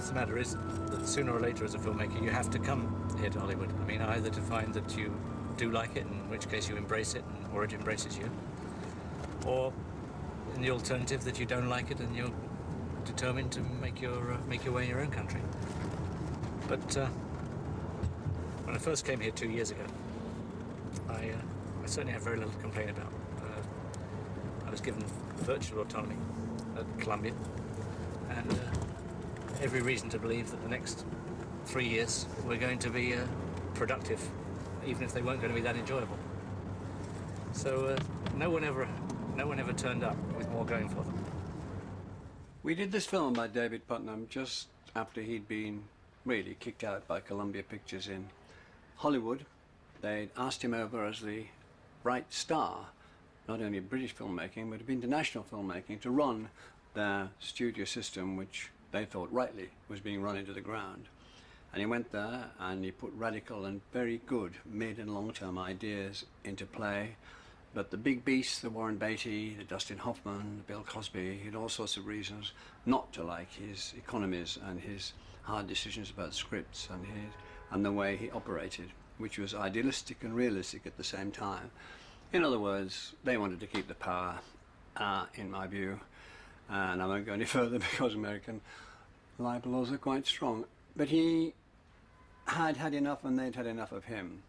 truth of the matter is that sooner or later as a filmmaker you have to come here to Hollywood. I mean, either to find that you do like it, in which case you embrace it, or it embraces you, or in the alternative that you don't like it and you're determined to make your way in your own country. But when I first came here 2 years ago, I certainly had very little to complain about. I was given virtual autonomy at Columbia, and every reason to believe that the next 3 years were going to be productive, even if they weren't going to be that enjoyable. So no one ever turned up with more going for them. We did this film by David Puttnam just after he'd been really kicked out by Columbia Pictures in Hollywood. They'd asked him over as the bright star, not only of British filmmaking, but of international filmmaking, to run their studio system, which they thought rightly was being run into the ground. And he went there and he put radical and very good mid and long-term ideas into play. But the big beasts, the Warren Beatty, the Dustin Hoffman, the Bill Cosby, he had all sorts of reasons not to like his economies and his hard decisions about scripts and the way he operated, which was idealistic and realistic at the same time. In other words, they wanted to keep the power, in my view, and I won't go any further because American libel laws are quite strong. But he had had enough and they'd had enough of him.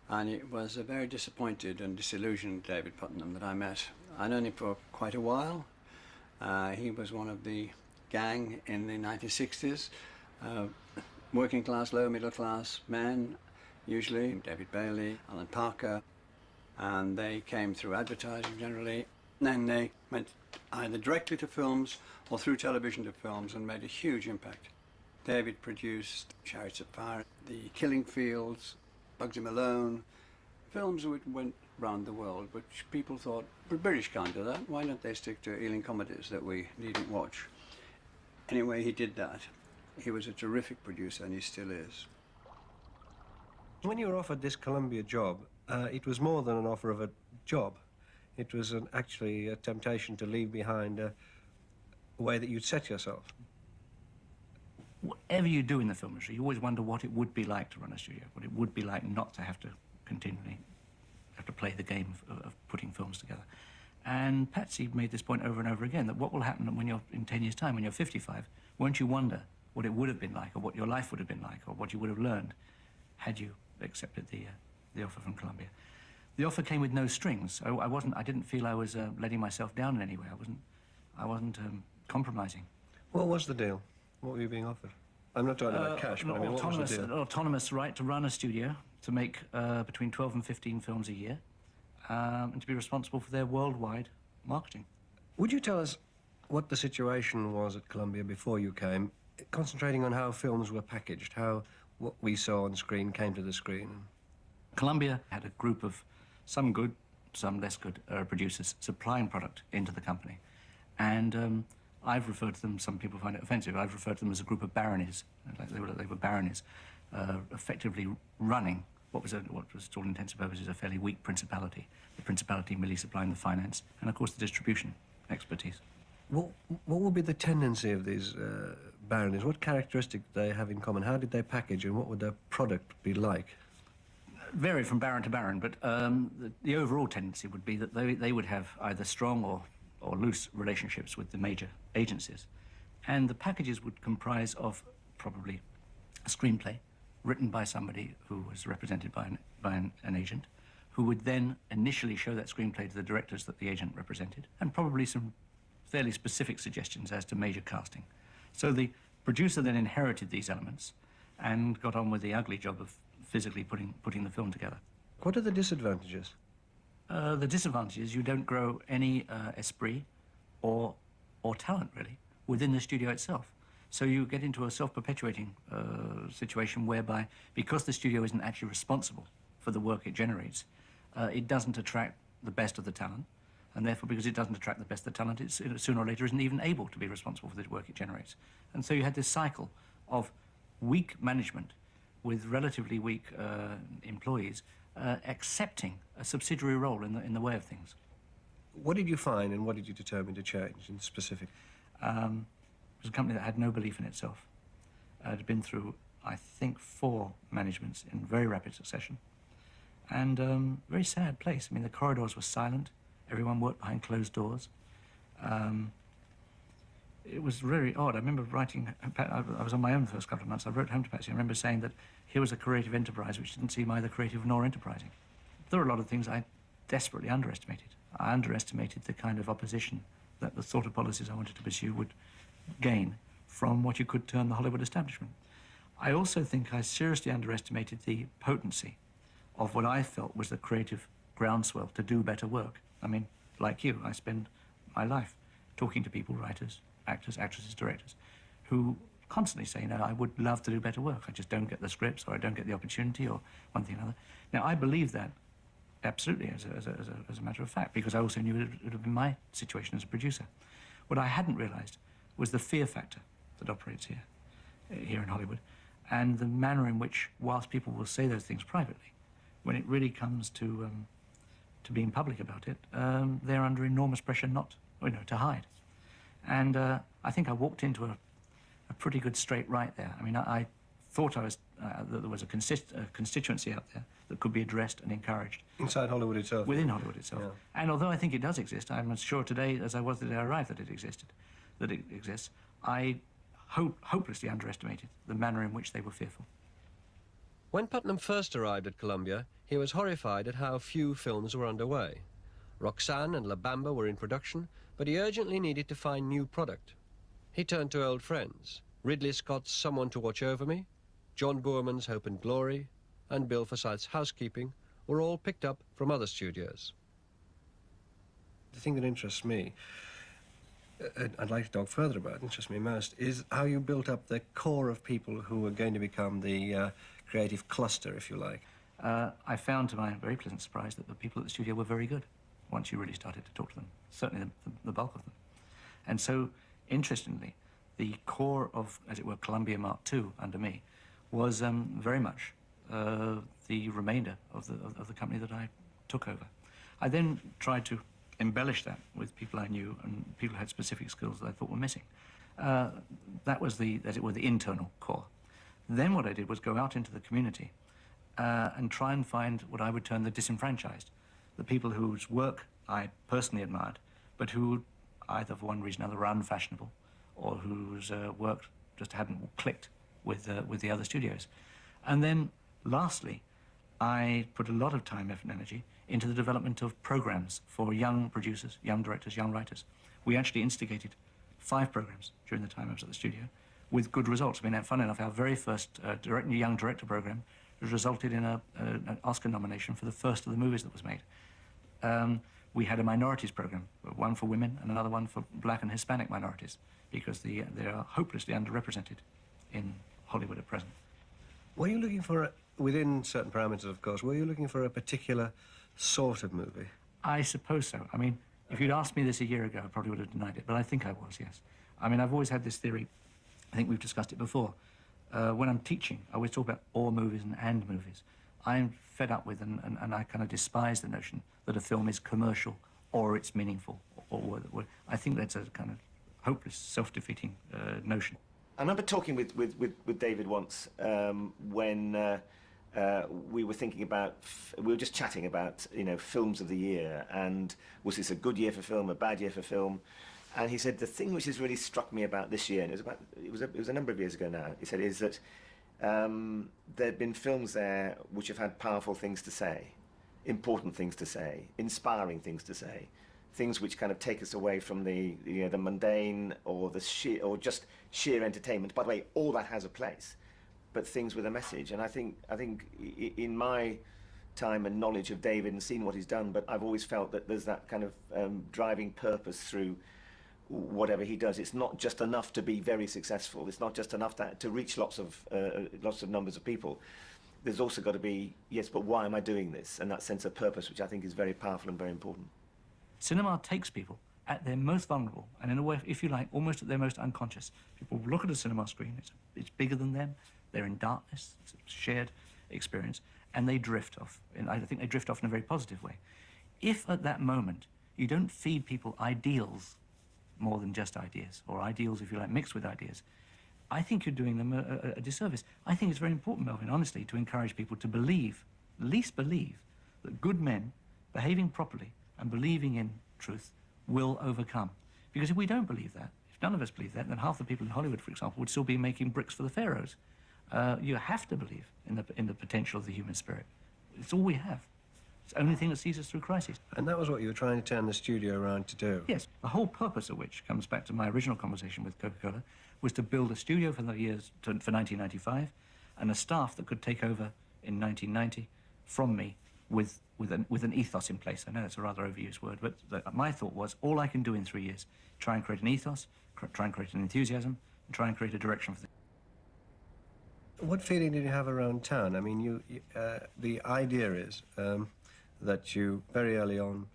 And it was a very disappointed and disillusioned David Puttnam that I met. I'd known him for quite a while. He was one of the gang in the 1960s, working class, lower middle class men, usually, David Bailey, Alan Parker, and they came through advertising generally. And then they went either directly to films or through television to films and made a huge impact. David produced Chariots of Fire, The Killing Fields, Bugsy Malone, films which went round the world, which people thought, but British can't do that, why don't they stick to Ealing comedies that we needn't watch? Anyway, he did that. He was a terrific producer, and he still is. When you were offered this Columbia job, it was more than an offer of a job. It was actually a temptation to leave behind a way that you'd set yourself. Whatever you do in the film industry, you always wonder what it would be like to run a studio, what it would be like not to have to continually have to play the game of putting films together. And Patsy made this point over and over again, that what will happen when you're in 10 years' time, when you're 55, won't you wonder what it would have been like, or what your life would have been like, or what you would have learned had you accepted the offer from Columbia. The offer came with no strings. I didn't feel I was letting myself down in any way. I wasn't compromising. What was the deal? What were you being offered? I'm not talking about cash, but I mean, what was the deal? An autonomous right to run a studio, to make between 12 and 15 films a year, and to be responsible for their worldwide marketing. Would you tell us what the situation was at Columbia before you came, concentrating on how films were packaged, how what we saw on screen came to the screen? Columbia had a group of some good, some less good producers supplying product into the company. And I've referred to them, some people find it offensive, I've referred to them as a group of baronies. Like they were baronies, effectively running what was, to all intents and purposes, a fairly weak principality. The principality merely supplying the finance and, of course, the distribution expertise. What would be the tendency of these baronies? What characteristic did they have in common? How did they package, and what would their product be like? Varied from baron to baron, but the overall tendency would be that they would have either strong or loose relationships with the major agencies. And the packages would comprise of probably a screenplay written by somebody who was represented by an agent, who would then initially show that screenplay to the directors that the agent represented, and probably some fairly specific suggestions as to major casting. So the producer then inherited these elements and got on with the ugly job of physically putting the film together. What are the disadvantages? The disadvantage is you don't grow any esprit or talent, really, within the studio itself. So you get into a self-perpetuating situation whereby, because the studio isn't actually responsible for the work it generates, it doesn't attract the best of the talent, and therefore, because it doesn't attract the best of the talent, it sooner or later isn't even able to be responsible for the work it generates. And so you had this cycle of weak management with relatively weak employees accepting a subsidiary role in the way of things. What did you find, and what did you determine to change in specific? It was a company that had no belief in itself. I'd been through, I think, 4 managements in very rapid succession. And very sad place. I mean, the corridors were silent. Everyone worked behind closed doors. It was very odd. I remember writing, I was on my own the first couple of months. I wrote home to Patsy. I remember saying that here was a creative enterprise which didn't seem either creative nor enterprising. There were a lot of things I desperately underestimated. I underestimated the kind of opposition that the sort of policies I wanted to pursue would gain from what you could term the Hollywood establishment. I also think I seriously underestimated the potency of what I felt was the creative groundswell to do better work. I mean, like you, I spend my life talking to people, writers, actors, actresses, directors, who constantly say, I would love to do better work. I just don't get the scripts, or I don't get the opportunity, or one thing or another. Now, I believe that absolutely as a matter of fact, because I also knew it would have been my situation as a producer. What I hadn't realized was the fear factor that operates here in Hollywood, and the manner in which, whilst people will say those things privately, when it really comes to being public about it, they're under enormous pressure not, to hide. And I think I walked into a pretty good straight right there. I mean, I thought that there was a constituency out there that could be addressed and encouraged. Inside Hollywood itself? Within Hollywood itself. Yeah. And although I think it does exist, I'm as sure today as I was the day I arrived that it exists, I hopelessly underestimated the manner in which they were fearful. When Puttnam first arrived at Columbia, he was horrified at how few films were underway. Roxanne and La Bamba were in production, but he urgently needed to find new product. He turned to old friends, Ridley Scott's Someone to Watch Over Me, John Boorman's Hope and Glory, and Bill Forsyth's Housekeeping were all picked up from other studios. The thing that interests me, I'd like to talk further about, interests me most, is how you built up the core of people who are going to become the creative cluster, if you like. I found, to my very pleasant surprise, that the people at the studio were very good once you really started to talk to them, certainly the bulk of them. And so, interestingly, the core of, as it were, Columbia Mark II under me was very much the remainder of the company that I took over. I then tried to embellish that with people I knew and people who had specific skills that I thought were missing. That was as it were, the internal core. Then what I did was go out into the community and try and find what I would term the disenfranchised, the people whose work I personally admired, but who either for one reason or another were unfashionable, or whose work just hadn't clicked with the other studios. And then, lastly, I put a lot of time, effort, and energy into the development of programs for young producers, young directors, young writers. We actually instigated 5 programs during the time I was at the studio, with good results. I mean, fun enough, our very first young director program resulted in an Oscar nomination for the first of the movies that was made. We had a minorities program, one for women and another one for black and Hispanic minorities, because they are hopelessly underrepresented in Hollywood at present. Were you looking for, within certain parameters, of course, were you looking for a particular sort of movie? I suppose so. I mean, if you'd asked me this a year ago, I probably would have denied it, but I think I was, yes. I mean, I've always had this theory, I think we've discussed it before. When I'm teaching, I always talk about or movies and movies. I'm fed up with, and I kind of despise the notion that a film is commercial or it's meaningful. Or I think that's a kind of hopeless, self-defeating notion. I remember talking with David once when we were thinking about, we were just chatting about, films of the year, and was this a good year for film, a bad year for film? And he said the thing which has really struck me about this year, and it was a number of years ago now, he said, is that there have been films there which have had powerful things to say, important things to say, inspiring things to say, things which kind of take us away from the mundane or just sheer entertainment. By the way, all that has a place, but things with a message. And I think in my time and knowledge of David and seeing what he's done, but I've always felt that there's that kind of driving purpose through whatever he does. It's not just enough to be very successful. It's not just enough to reach lots of numbers of people. There's also got to be, yes, but why am I doing this? And that sense of purpose, which I think is very powerful and very important. Cinema takes people at their most vulnerable, and in a way, if you like, almost at their most unconscious. People look at a cinema screen, it's bigger than them, they're in darkness, it's a shared experience, and they drift off. And I think they drift off in a very positive way. If at that moment you don't feed people ideals more than just ideas, or ideals, if you like, mixed with ideas, I think you're doing them a disservice. I think it's very important, Melvin, honestly, to encourage people to believe, at least believe, that good men behaving properly and believing in truth will overcome. Because if we don't believe that, if none of us believe that, then half the people in Hollywood, for example, would still be making bricks for the pharaohs. You have to believe in the potential of the human spirit. It's all we have. It's the only thing that sees us through crises. And that was what you were trying to turn the studio around to do? Yes. The whole purpose of which comes back to my original conversation with Coca-Cola, was to build a studio for the years for 1995 and a staff that could take over in 1990 from me with an ethos in place. I know that's a rather overused word, but my thought was all I can do in 3 years, try and create an ethos, try and create an enthusiasm, and try and create a direction for the... What feeling did you have around town? I mean, the idea is that you very early on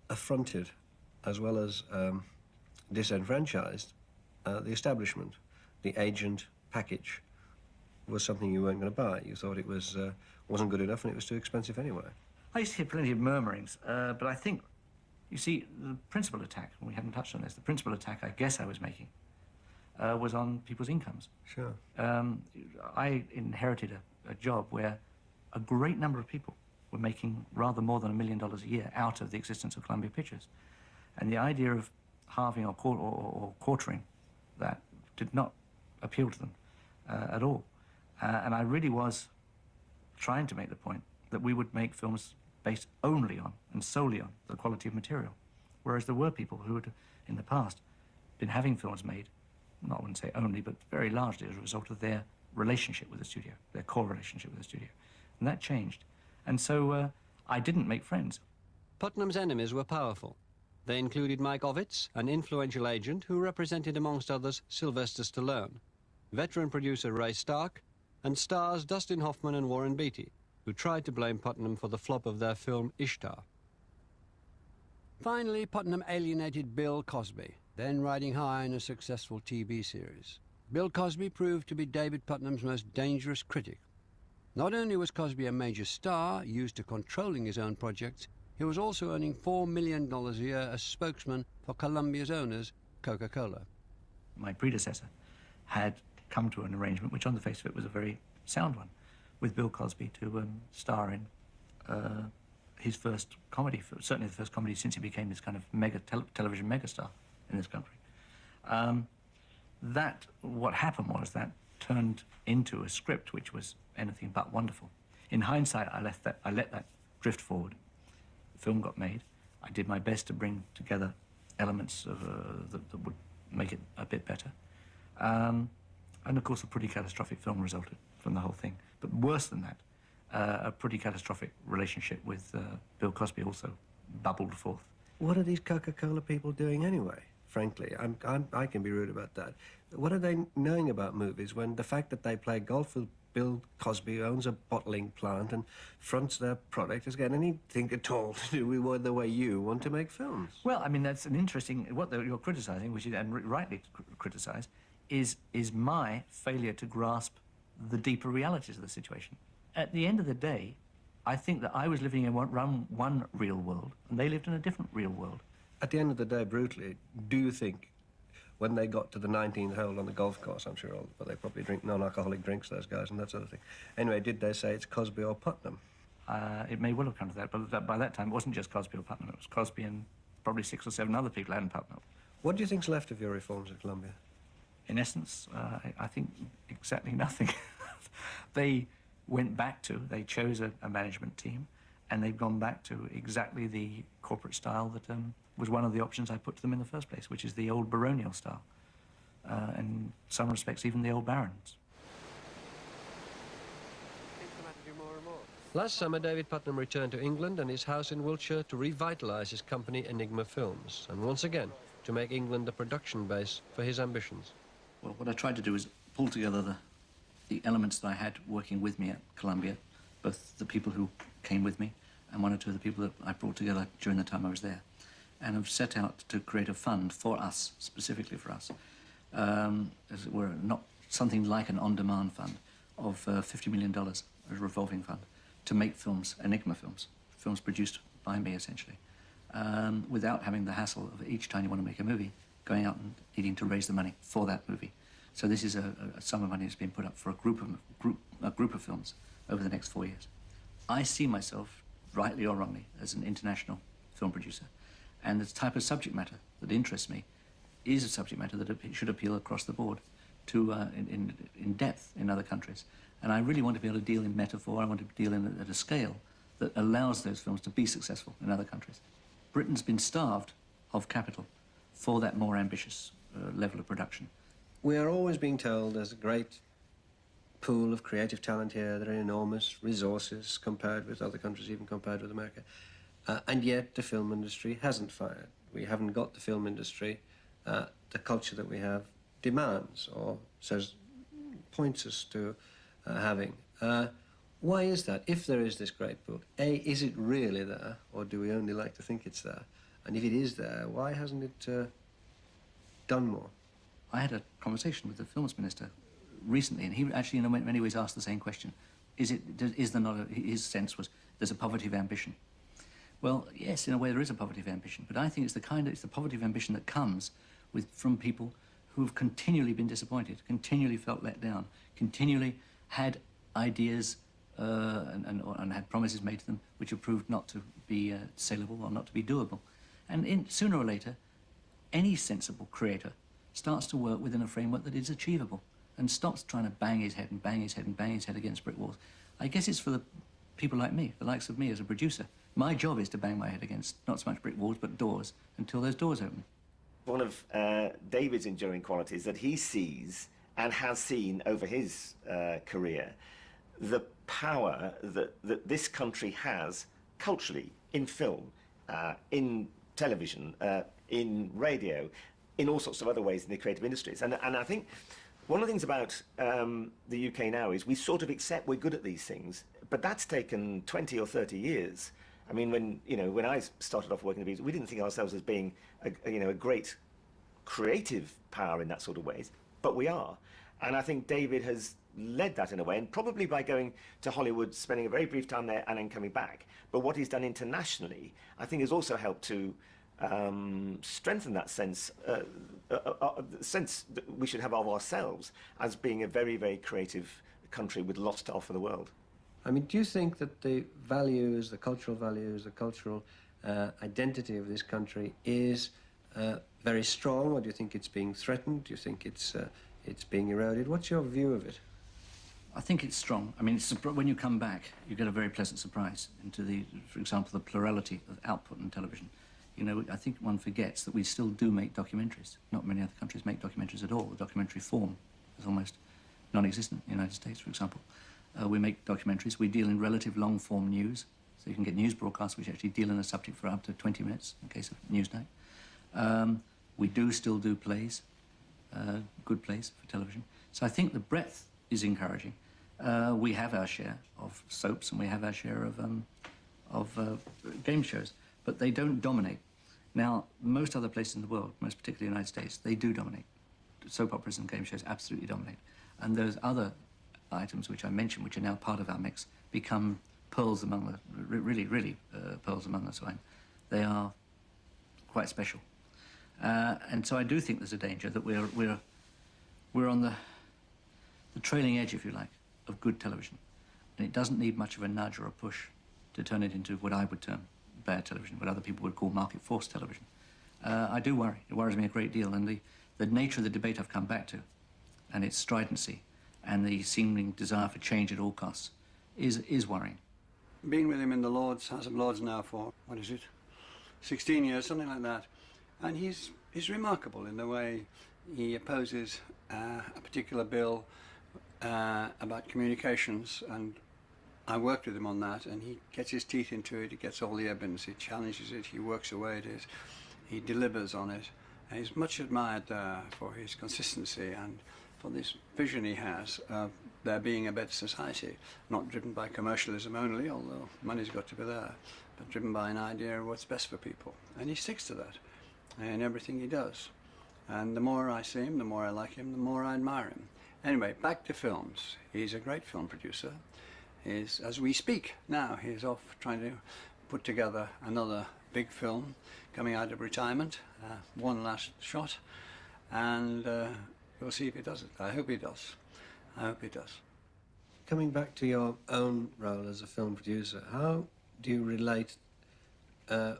affronted as well as disenfranchised the establishment. The agent package was something you weren't going to buy. You thought it was wasn't good enough and it was too expensive anyway. I used to hear plenty of murmurings, but I think, you see, the principal attack, and we haven't touched on this, the principal attack I guess I was making was on people's incomes. Sure. I inherited a job where a great number of people were making rather more than $1 million a year out of the existence of Columbia Pictures. And the idea of halving or quartering that did not appeal to them at all. And I really was trying to make the point that we would make films based only on and solely on the quality of material. Whereas there were people who had, in the past, been having films made, not I wouldn't say only, but very largely as a result of their relationship with the studio, their core relationship with the studio. And that changed. And so I didn't make friends. Puttnam's enemies were powerful. They included Mike Ovitz, an influential agent who represented, amongst others, Sylvester Stallone, veteran producer Ray Stark, and stars Dustin Hoffman and Warren Beatty, who tried to blame Puttnam for the flop of their film Ishtar. Finally, Puttnam alienated Bill Cosby, then riding high in a successful TV series. Bill Cosby proved to be David Puttnam's most dangerous critic. Not only was Cosby a major star, used to controlling his own projects, he was also earning $4 million a year as spokesman for Columbia's owners, Coca-Cola. My predecessor had come to an arrangement, which on the face of it was a very sound one, with Bill Cosby to star in his first comedy, certainly the first comedy since he became this kind of television megastar in this country. What happened was that turned into a script which was anything but wonderful. In hindsight, I let that drift forward. The film got made. I did my best to bring together elements of, that would make it a bit better. And of course, a pretty catastrophic film resulted from the whole thing. But worse than that, a pretty catastrophic relationship with Bill Cosby also bubbled forth. What are these Coca-Cola people doing anyway? Frankly, I can be rude about that. What are they knowing about movies when the fact that they play golf with Bill Cosby, who owns a bottling plant and fronts their product, has got anything at all to do with the way you want to make films? Well, I mean, that's an interesting... What you're criticising, which is, and rightly criticise, is my failure to grasp the deeper realities of the situation. At the end of the day, I think that I was living in one real world, and they lived in a different real world. At the end of the day, brutally, do you think, when they got to the 19th hole on the golf course, I'm sure they probably drink non-alcoholic drinks, those guys, and that sort of thing. Anyway, did they say it's Cosby or Puttnam? It may well have come to that, but by that time it wasn't just Cosby or Puttnam, it was Cosby and probably 6 or 7 other people and Puttnam. What do you think's left of your reforms at Columbia? In essence, I think exactly nothing. They chose a management team, and they've gone back to exactly the corporate style that was one of the options I put to them in the first place, which is the old baronial style, and in some respects even the old barons. Last summer, David Puttnam returned to England and his house in Wiltshire to revitalise his company Enigma Films, and once again to make England a production base for his ambitions. Well, what I tried to do is pull together the elements that I had working with me at Columbia, both the people who came with me and 1 or 2 of the people that I brought together during the time I was there, and have set out to create a fund for us, specifically for us, as it were, not something like an on-demand fund of $50 million, a revolving fund, to make films, Enigma films, films produced by me, essentially, without having the hassle of each time you want to make a movie, going out and needing to raise the money for that movie. So this is a sum of money that's been put up for a group of films over the next 4 years. I see myself, rightly or wrongly, as an international film producer, and the type of subject matter that interests me is a subject matter that should appeal across the board to in depth in other countries. And I really want to be able to deal in metaphor. I want to deal at a scale that allows those films to be successful in other countries. Britain's been starved of capital for that more ambitious level of production. We are always being told there's a great pool of creative talent here. There are enormous resources compared with other countries, even compared with America. And yet the film industry hasn't fired. We haven't got the film industry, the culture that we have demands or points us to having. Why is that? If there is this great pool, A, is it really there, or do we only like to think it's there? And if it is there, why hasn't it done more? I had a conversation with the films minister recently, and he actually, in many ways, asked the same question. Is there not his sense was there's a poverty of ambition? Well, yes, in a way there is a poverty of ambition, but I think it's the poverty of ambition that comes from people who've continually been disappointed, continually felt let down, continually had ideas and had promises made to them which have proved not to be saleable or not to be doable. And sooner or later, any sensible creator starts to work within a framework that is achievable and stops trying to bang his head and bang his head and bang his head against brick walls. I guess it's for the people like me, the likes of me as a producer. My job is to bang my head against not so much brick walls, but doors, until those doors open. One of David's enduring qualities that he sees and has seen over his career, the power that this country has culturally, in film, in television, in radio, in all sorts of other ways in the creative industries. And I think one of the things about the UK now is we sort of accept we're good at these things, but that's taken 20 or 30 years. I mean, when I started off working in the BBC, we didn't think of ourselves as being a great creative power in that sort of ways, but we are. And I think David has led that in a way, and probably by going to Hollywood, spending a very brief time there and then coming back. But what he's done internationally, I think, has also helped to strengthen that sense that we should have of ourselves as being a very, very creative country with lots to offer the world. I mean, do you think that the values, the cultural identity of this country is very strong, or do you think it's being threatened? Do you think it's being eroded? What's your view of it? I think it's strong. I mean, when you come back, you get a very pleasant surprise into for example, the plurality of output in television. You know, I think one forgets that we still do make documentaries. Not many other countries make documentaries at all. The documentary form is almost non-existent in the United States, for example. We make documentaries. We deal in relative long-form news, so you can get news broadcasts which actually deal in a subject for up to 20 minutes in case of Newsnight. We do still do plays, good plays for television. So I think the breadth is encouraging. We have our share of soaps and we have our share of game shows, but they don't dominate. Now, most other places in the world, most particularly the United States, they do dominate. Soap operas and game shows absolutely dominate. And those other items which I mentioned, which are now part of our mix, become pearls among the, really pearls among the swine. They are quite special. And so I do think there's a danger that we're on the trailing edge, if you like, of good television. And it doesn't need much of a nudge or a push to turn it into what I would term bad television, what other people would call market force television. I do worry. It worries me a great deal. And the nature of the debate I've come back to, and its stridency, and the seeming desire for change at all costs, is worrying. Been with him in the Lords, House of Lords now for, 16 years, something like that. And he's remarkable in the way he opposes a particular bill about communications, and I worked with him on that, and he gets his teeth into it, he gets all the evidence, he challenges it, he works away at it, he delivers on it, and he's much admired for his consistency and for this vision he has of there being a better society, not driven by commercialism only, although money's got to be there, but driven by an idea of what's best for people. And he sticks to that in everything he does. And the more I see him, the more I like him, the more I admire him. Anyway, back to films. He's a great film producer. As we speak now, he's off trying to put together another big film coming out of retirement, one last shot, and We'll see if he does it. I hope he does. I hope he does. Coming back to your own role as a film producer, how do you relate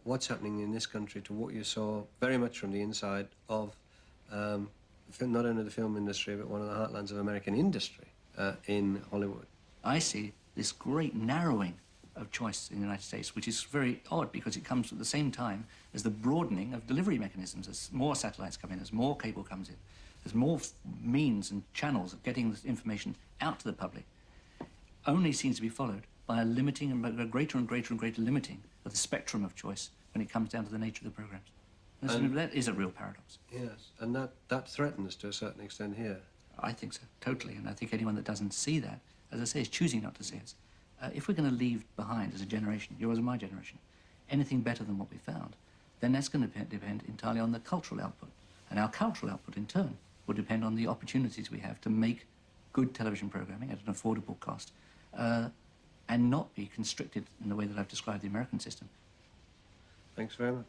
what's happening in this country to what you saw very much from the inside of not only the film industry, but one of the heartlands of American industry in Hollywood? I see this great narrowing of choice in the United States, which is very odd because it comes at the same time as the broadening of delivery mechanisms. As more satellites come in, as more cable comes in, there's more means and channels of getting this information out to the public, only seems to be followed by a limiting and a greater and greater and greater limiting of the spectrum of choice when it comes down to the nature of the programs. That is a real paradox. Yes, and that threatens to a certain extent here. I think so, totally, and I think anyone that doesn't see that, as I say, is choosing not to see it. If we're going to leave behind as a generation, yours and my generation, anything better than what we found, then that's going to depend entirely on the cultural output. And our cultural output, in turn, will depend on the opportunities we have to make good television programming at an affordable cost and not be constricted in the way that I've described the American system. Thanks very much.